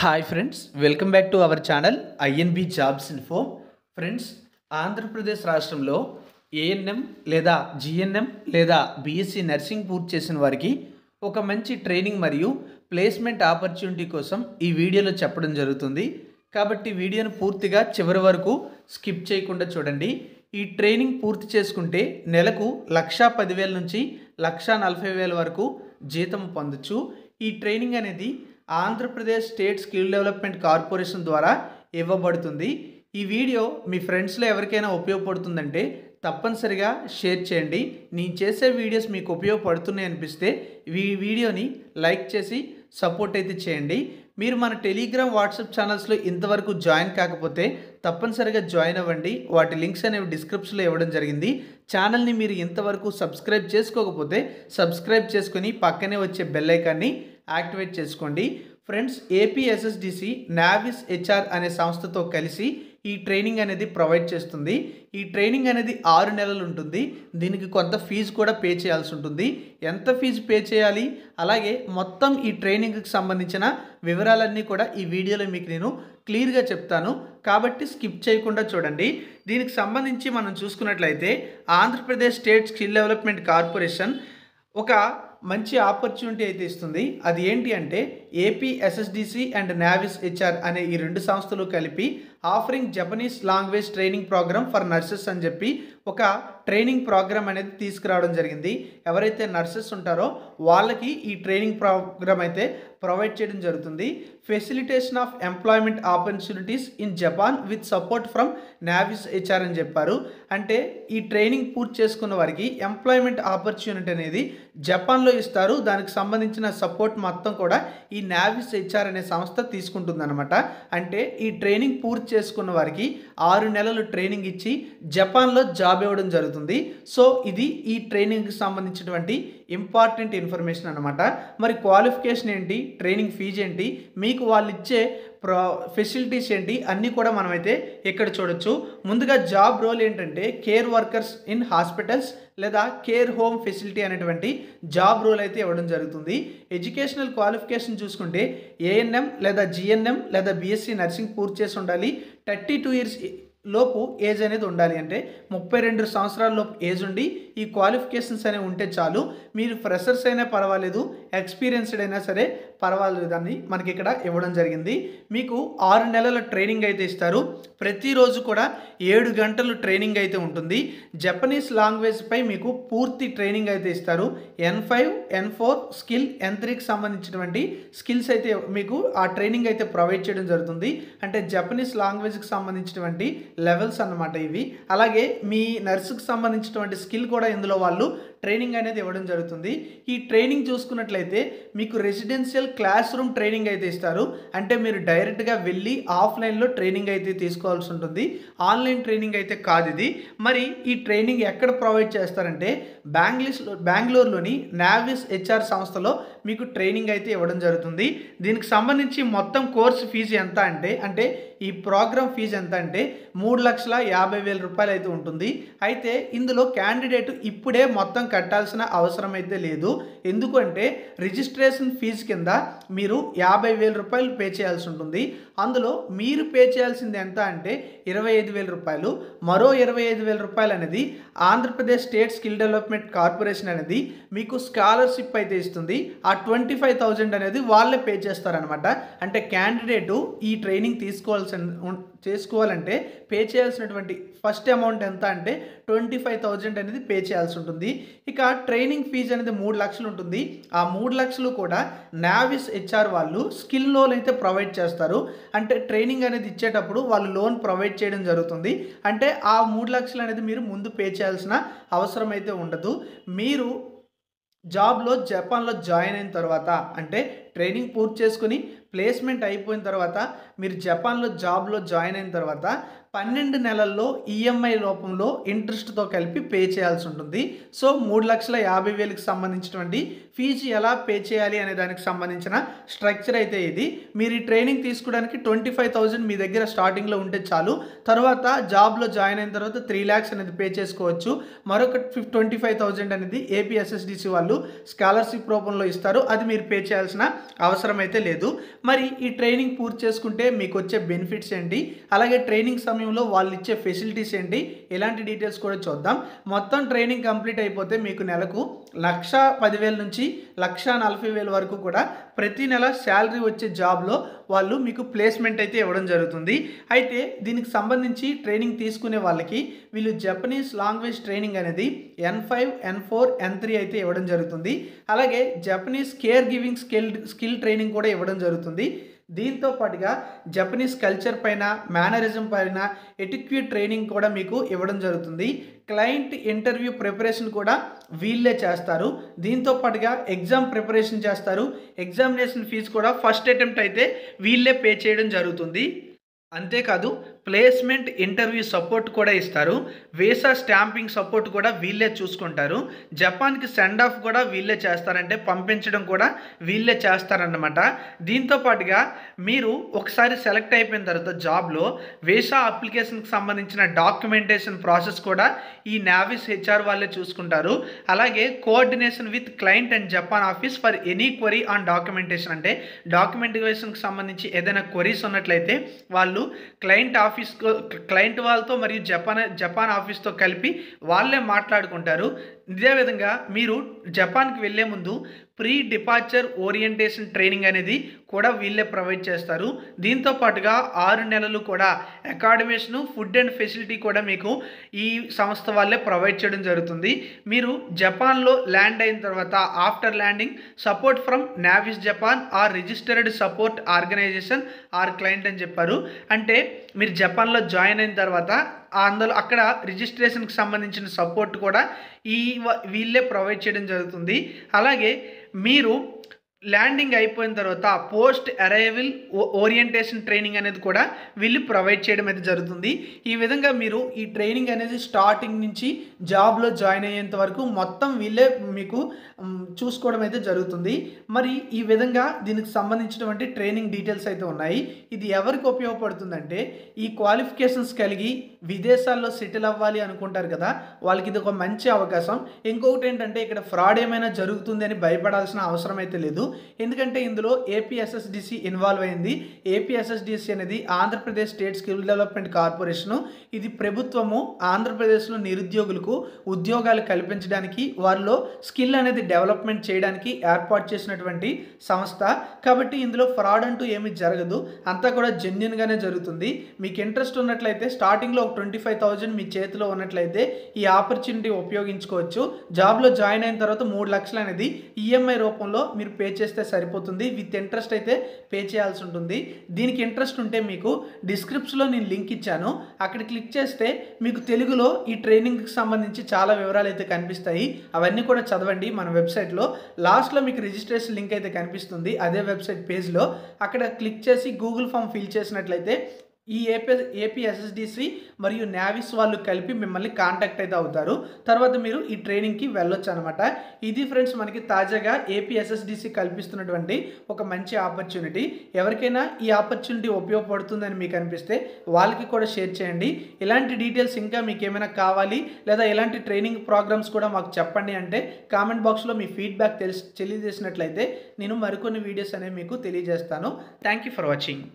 Hi friends, welcome back to our channel INB jobs info. Friends, Andhra Pradesh రాష్ట్రంలో ANM లేదా GNM లేదా BSc nursing పూర్తి చేసిన వారికి ఒక మంచి ట్రైనింగ్ మరియు ప్లేస్మెంట్ ఆపర్చునిటీ కోసం ఈ వీడియోలో చెప్పడం జరుగుతుంది. కాబట్టి వీడియోను పూర్తిగా చివరి వరకు స్కిప్ చేయకుండా చూడండి. ఈ ట్రైనింగ్ పూర్తి చేసుకుంటే నెలకు 1,10,000 నుంచి 1,40,000 వరకు జీతం పొందొచ్చు. ఈ ట్రైనింగ్ అనేది Andhra Pradesh state skill development corporation ద్వారా ఇవ్వబడుతుంది. ఈ వీడియో మీ ఫ్రెండ్స్లో ఎవరికైనా ఉపయోగపడుతుందంటే తప్పనిసరిగా షేర్ చేయండి. నేను చేసే వీడియోస్ మీకు ఉపయోగపడుతున్నాయి అనిపిస్తే ఈ వీడియోని లైక్ చేసి సపోర్ట్ అయితే చేయండి. మీరు మన టెలిగ్రామ్, వాట్సాప్ ఛానల్స్లో ఇంతవరకు జాయిన్ కాకపోతే తప్పనిసరిగా జాయిన్ అవ్వండి. వాటి లింక్స్ అనేవి డిస్క్రిప్షన్లో ఇవ్వడం జరిగింది. ఛానల్ని మీరు ఇంతవరకు సబ్స్క్రైబ్ చేసుకోకపోతే సబ్స్క్రైబ్ చేసుకొని పక్కనే వచ్చే బెల్ ఐకాన్ని యాక్టివేట్ చేసుకోండి. ఫ్రెండ్స్, ఏపీఎస్ఎస్డిసి నావిస్ హెచ్ఆర్ అనే సంస్థతో కలిసి ఈ ట్రైనింగ్ అనేది ప్రొవైడ్ చేస్తుంది. ఈ ట్రైనింగ్ అనేది 6 నెలలు ఉంటుంది. దీనికి కొంత ఫీజు కూడా పే చేయాల్సి ఉంటుంది. ఎంత ఫీజు పే చేయాలి, అలాగే మొత్తం ఈ ట్రైనింగ్కి సంబంధించిన వివరాలన్నీ కూడా ఈ వీడియోలో మీకు నేను క్లియర్గా చెప్తాను. కాబట్టి స్కిప్ చేయకుండా చూడండి. దీనికి సంబంధించి మనం చూసుకున్నట్లయితే Andhra Pradesh state skill development corporation ఒక మంచి ఆపర్చునిటీ అయితే ఇస్తుంది. అది ఏంటి అంటే ఏపీఎస్ఎస్డిసి అండ్ నావిస్ హెచ్ఆర్ అనే ఈ 2 సంస్థలు కలిపి offering Japanese language training programme for nurses అని చెప్పి ఒక ట్రైనింగ్ ప్రోగ్రామ్ అనేది తీసుకురావడం జరిగింది. ఎవరైతే నర్సెస్ ఉంటారో వాళ్ళకి ఈ ట్రైనింగ్ ప్రోగ్రామ్ అయితే ప్రొవైడ్ చేయడం జరుగుతుంది. Facilitation of employment opportunities in Japan with support from navies HR అని చెప్పారు. అంటే ఈ ట్రైనింగ్ పూర్తి చేసుకున్న వారికి ఎంప్లాయ్మెంట్ ఆపర్చునిటీ అనేది జపాన్లో ఇస్తారు. దానికి సంబంధించిన సపోర్ట్ మొత్తం కూడా ఈ నావిస్ హెచ్ఆర్ అనే సంస్థ తీసుకుంటుందన్నమాట. అంటే ఈ ట్రైనింగ్ పూర్తి చేసుకున్న వారికి 6 నెలలు ట్రైనింగ్ ఇచ్చి జపాన్లో జాబ్ ఇవ్వడం జరుగుతుంది. సో ఇది ఈ ట్రైనింగ్కి సంబంధించినటువంటి ఇంపార్టెంట్ ఇన్ఫర్మేషన్ అనమాట. మరి క్వాలిఫికేషన్ ఏంటి, ట్రైనింగ్ ఫీజు ఏంటి, మీకు వాళ్ళు ఇచ్చే ఫెసిలిటీస్ ఏంటి అన్నీ కూడా మనమైతే ఇక్కడ చూడొచ్చు. ముందుగా జాబ్ రోల్ ఏంటంటే కేర్ వర్కర్స్ ఇన్ హాస్పిటల్స్ లేదా కేర్ హోమ్ ఫెసిలిటీ అనేటువంటి జాబ్ రోల్ అయితే ఇవ్వడం జరుగుతుంది. ఎడ్యుకేషనల్ క్వాలిఫికేషన్ చూసుకుంటే ఏఎన్ఎం లేదా జిఎన్ఎం లేదా బీఎస్సీ నర్సింగ్ పూర్తి చేసి ఉండాలి. 32 ఇయర్స్ లోపు ఏజ్ అనేది ఉండాలి. అంటే 32 సంవత్సరాల లోపు ఏజ్ ఉండి ఈ క్వాలిఫికేషన్స్ అనేవి ఉంటే చాలు. మీరు ఫ్రెషర్స్ అయినా పర్వాలేదు, ఎక్స్పీరియన్స్డ్ అయినా సరే పర్వాలేదు అని మనకి ఇక్కడ ఇవ్వడం జరిగింది. మీకు 6 నెలల ట్రైనింగ్ అయితే ఇస్తారు. ప్రతిరోజు కూడా 7 గంటలు ట్రైనింగ్ అయితే ఉంటుంది. జపనీస్ లాంగ్వేజ్పై మీకు పూర్తి ట్రైనింగ్ అయితే ఇస్తారు. N5, N4 స్కిల్, N3కి సంబంధించినటువంటి స్కిల్స్ అయితే మీకు ఆ ట్రైనింగ్ అయితే ప్రొవైడ్ చేయడం జరుగుతుంది. అంటే జపనీస్ లాంగ్వేజ్కి సంబంధించినటువంటి లెవెల్స్ అన్నమాట ఇవి. అలాగే మీ నర్సుకు సంబంధించినటువంటి స్కిల్ కూడా ఇందులో వాళ్ళు ట్రైనింగ్ అనేది ఇవ్వడం జరుగుతుంది. ఈ ట్రైనింగ్ చూసుకున్నట్లయితే మీకు రెసిడెన్షియల్ క్లాస్ రూమ్ ట్రైనింగ్ అయితే ఇస్తారు. అంటే మీరు డైరెక్ట్గా వెళ్ళి ఆఫ్లైన్లో ట్రైనింగ్ అయితే తీసుకోవాల్సి ఉంటుంది. ఆన్లైన్ ట్రైనింగ్ అయితే కాదు ఇది. మరి ఈ ట్రైనింగ్ ఎక్కడ ప్రొవైడ్ చేస్తారంటే బెంగళూరులోని నావిస్ హెచ్ఆర్ సంస్థలో మీకు ట్రైనింగ్ అయితే ఇవ్వడం జరుగుతుంది. దీనికి సంబంధించి మొత్తం కోర్సు ఫీజు ఎంత అంటే ఈ ప్రోగ్రామ్ ఫీజు ఎంత అంటే 3,50,000 రూపాయలు అయితే ఉంటుంది. అయితే ఇందులో క్యాండిడేట్ ఇప్పుడే మొత్తం కట్టాల్సిన అవసరం అయితే లేదు. ఎందుకంటే రిజిస్ట్రేషన్ ఫీజు కింద మీరు 50,000 రూపాయలు పే చేయాల్సి ఉంటుంది. అందులో మీరు పే చేయాల్సింది ఎంత అంటే 25,000 రూపాయలు. మరో 25,000 రూపాయలు అనేది Andhra Pradesh state skill development corporation అనేది మీకు స్కాలర్షిప్ అయితే ఇస్తుంది. ఆ 25,000 అనేది వాళ్ళే పే చేస్తారనమాట. అంటే క్యాండిడేటు ఈ ట్రైనింగ్ చేసుకోవాలంటే పే చేయాల్సినటువంటి ఫస్ట్ అమౌంట్ ఎంత అంటే 25,000 అనేది పే చేయాల్సి ఉంటుంది. ఇక ట్రైనింగ్ ఫీజు అనేది 3 లక్షలు ఉంటుంది. ఆ 3 లక్షలు కూడా నావిస్ హెచ్ఆర్ వాళ్ళు స్కిల్ లోన్ అయితే ప్రొవైడ్ చేస్తారు. అంటే ట్రైనింగ్ అనేది ఇచ్చేటప్పుడు వాళ్ళు లోన్ ప్రొవైడ్ చేయడం జరుగుతుంది. అంటే ఆ 3 లక్షలు అనేది మీరు ముందు పే చేయాల్సిన అవసరం అయితే ఉండదు. మీరు జపాన్లో జాయిన్ అయిన తర్వాత, అంటే ట్రైనింగ్ పూర్తి చేసుకుని ప్లేస్మెంట్ అయిపోయిన తర్వాత మీరు జపాన్లో జాబ్లో జాయిన్ అయిన తర్వాత 12 నెలల్లో ఈఎంఐ రూపంలో ఇంట్రెస్ట్తో కలిపి పే చేయాల్సి ఉంటుంది. సో 3,50,000కి సంబంధించినటువంటి ఫీజు ఎలా పే చేయాలి అనే దానికి సంబంధించిన స్ట్రక్చర్ అయితే ఇది. మీరు ఈ ట్రైనింగ్ తీసుకోవడానికి 25,000 మీ దగ్గర స్టార్టింగ్లో ఉంటే చాలు. తర్వాత జాబ్లో జాయిన్ అయిన తర్వాత 3 lakhs అనేది పే చేసుకోవచ్చు. మరొక 25,000 అనేది ఏపీఎస్ఎస్డిసి వాళ్ళు స్కాలర్షిప్ రూపంలో ఇస్తారు. అది మీరు పే చేయాల్సిన అవసరం అయితే లేదు. మరి ఈ ట్రైనింగ్ పూర్తి చేసుకుంటే మీకు వచ్చే బెనిఫిట్స్ ఏంటి, అలాగే ట్రైనింగ్ సమయంలో వాళ్ళు ఇచ్చే ఫెసిలిటీస్ ఏంటి, ఇలాంటి డీటెయిల్స్ కూడా చూద్దాం. మొత్తం ట్రైనింగ్ కంప్లీట్ అయిపోతే మీకు నెలకు 1,10,000 నుంచి 1,40,000 వరకు కూడా ప్రతి నెల శాలరీ వచ్చే జాబ్లో వాళ్ళు మీకు ప్లేస్మెంట్ అయితే ఇవ్వడం జరుగుతుంది. అయితే దీనికి సంబంధించి ట్రైనింగ్ తీసుకునే వాళ్ళకి వీళ్ళు జపనీస్ లాంగ్వేజ్ ట్రైనింగ్ అనేది N5, N4, N3 అయితే ఇవ్వడం జరుగుతుంది. అలాగే Japanese care giving skill training కూడా ఇవ్వడం జరుగుతుంది. దీంతో పాటుగా జపనీస్ కల్చర్ పైన, మేనరిజం పైన ఎటిక్యూట్ ట్రైనింగ్ కూడా మీకు ఇవ్వడం జరుగుతుంది. క్లయింట్ ఇంటర్వ్యూ ప్రిపరేషన్ కూడా వీళ్ళే చేస్తారు. దీంతో పాటుగా ఎగ్జామ్ ప్రిపరేషన్ చేస్తారు. ఎగ్జామినేషన్ ఫీజు కూడా ఫస్ట్ అటెంప్ట్ అయితే వీళ్ళే పే చేయడం జరుగుతుంది. అంతేకాదు ప్లేస్మెంట్ ఇంటర్వ్యూ సపోర్ట్ కూడా ఇస్తారు. వీసా స్టాంపింగ్ సపోర్ట్ కూడా వీళ్ళే చూసుకుంటారు. జపాన్కి సెండ్ ఆఫ్ కూడా వీళ్ళే చేస్తారంటే పంపించడం కూడా వీళ్ళే చేస్తారన్నమాట. దీంతో పాటుగా మీరు ఒకసారి సెలెక్ట్ అయిపోయిన తర్వాత జాబ్లో వీసా అప్లికేషన్కి సంబంధించిన డాక్యుమెంటేషన్ ప్రాసెస్ కూడా ఈ నావిస్ హెచ్ఆర్ వాళ్ళే చూసుకుంటారు. అలాగే coordination with client and Japan office for any query on documentation, అంటే డాక్యుమెంటేషన్కి సంబంధించి ఏదైనా క్వరీస్ ఉన్నట్లయితే వాళ్ళు క్లయింట్ వాళ్ళతో మరియు జపాన్ ఆఫీస్తో కలిపి వాళ్ళే మాట్లాడుకుంటారు. ఇదే విధంగా మీరు జపాన్కి వెళ్ళే ముందు ప్రీ డిపార్చర్ ఓరియంటేషన్ ట్రైనింగ్ అనేది కూడా వీళ్ళే ప్రొవైడ్ చేస్తారు. దీంతో పాటుగా 6 నెలలు కూడా అకాడమేషను, ఫుడ్ అండ్ ఫెసిలిటీ కూడా మీకు ఈ సంస్థ వాళ్ళే ప్రొవైడ్ చేయడం జరుగుతుంది. మీరు జపాన్లో ల్యాండ్ అయిన తర్వాత after landing support from Navis Japan or registered support organisation or client అని చెప్పారు. అంటే మీరు జపాన్లో జాయిన్ అయిన తర్వాత అందులో అక్కడ రిజిస్ట్రేషన్కి సంబంధించిన సపోర్ట్ కూడా వీళ్ళే ప్రొవైడ్ చేయడం జరుగుతుంది. అలాగే మీరు ల్యాండింగ్ అయిపోయిన తర్వాత పోస్ట్ అరైవల్ ఓరియంటేషన్ ట్రైనింగ్ అనేది కూడా వీళ్ళు ప్రొవైడ్ చేయడం అయితే జరుగుతుంది. ఈ విధంగా మీరు ఈ ట్రైనింగ్ అనేది స్టార్టింగ్ నుంచి జాబ్లో జాయిన్ అయ్యేంత వరకు మొత్తం వీళ్ళే మీకు చూసుకోవడం అయితే జరుగుతుంది. మరి ఈ విధంగా దీనికి సంబంధించినటువంటి ట్రైనింగ్ డీటెయిల్స్ అయితే ఉన్నాయి. ఇది ఎవరికి ఉపయోగపడుతుందంటే ఈ క్వాలిఫికేషన్స్ కలిగి విదేశాల్లో సెటిల్ అవ్వాలి అనుకుంటారు కదా, వాళ్ళకి ఇది ఒక మంచి అవకాశం. ఇంకొకటి ఏంటంటే ఇక్కడ ఫ్రాడ్ ఏమైనా జరుగుతుంది అని భయపడాల్సిన అవసరం అయితే లేదు. ఎందుకంటే ఇందులో ఏపీఎస్ఎస్డిసి ఇన్వాల్వ్ అయింది. ఏపీఎస్ఎస్డిసి అనేది Andhra Pradesh state skill development corporation. ఇది ప్రభుత్వము ఆంధ్రప్రదేశ్లో నిరుద్యోగులకు ఉద్యోగాలు కల్పించడానికి, వారిలో స్కిల్ అనేది డెవలప్మెంట్ చేయడానికి ఏర్పాటు చేసినటువంటి సంస్థ. కాబట్టి ఇందులో ఫ్రాడ్ అంటూ ఏమీ జరగదు, అంతా కూడా జెన్యున్గానే జరుగుతుంది. మీకు ఇంట్రెస్ట్ ఉన్నట్లయితే స్టార్టింగ్లో 25,000 మీ చేతిలో ఉన్నట్లయితే ఈ ఆపర్చునిటీ ఉపయోగించుకోవచ్చు. జాబ్లో జాయిన్ అయిన తర్వాత 3 లక్షలు అనేది ఈఎంఐ రూపంలో మీరు పే చేస్తే సరిపోతుంది. విత్ ఇంట్రెస్ట్ అయితే పే చేయాల్సి ఉంటుంది. దీనికి ఇంట్రెస్ట్ ఉంటే మీకు డిస్క్రిప్షన్లో నేను లింక్ ఇచ్చాను, అక్కడ క్లిక్ చేస్తే మీకు తెలుగులో ఈ ట్రైనింగ్కి సంబంధించి చాలా వివరాలు అయితే కనిపిస్తాయి. అవన్నీ కూడా చదవండి. మన వెబ్సైట్లో లాస్ట్లో మీకు రిజిస్ట్రేషన్ లింక్ అయితే కనిపిస్తుంది, అదే వెబ్సైట్ పేజ్లో. అక్కడ క్లిక్ చేసి గూగుల్ ఫామ్ ఫిల్ చేసినట్లయితే ఈ ఏపీఎస్ఎస్డిసి మరియు నావిస్ వాళ్ళు కలిపి మిమ్మల్ని కాంటాక్ట్ అయితే అవుతారు. తర్వాత మీరు ఈ ట్రైనింగ్కి వెళ్ళొచ్చు అనమాట. ఇది ఫ్రెండ్స్ మనకి తాజాగా ఏపీఎస్ఎస్డిసి కల్పిస్తున్నటువంటి ఒక మంచి ఆపర్చునిటీ. ఎవరికైనా ఈ ఆపర్చునిటీ ఉపయోగపడుతుందని మీకు అనిపిస్తే వాళ్ళకి కూడా షేర్ చేయండి. ఇలాంటి డీటెయిల్స్ ఇంకా మీకు ఏమైనా కావాలి లేదా ఇలాంటి ట్రైనింగ్ ప్రోగ్రామ్స్ కూడా మాకు చెప్పండి అంటే కామెంట్ బాక్స్లో మీ ఫీడ్బ్యాక్ తెలియజేసినట్లయితే నేను మరికొన్ని వీడియోస్ అనేవి మీకు తెలియజేస్తాను. Thank you for watching.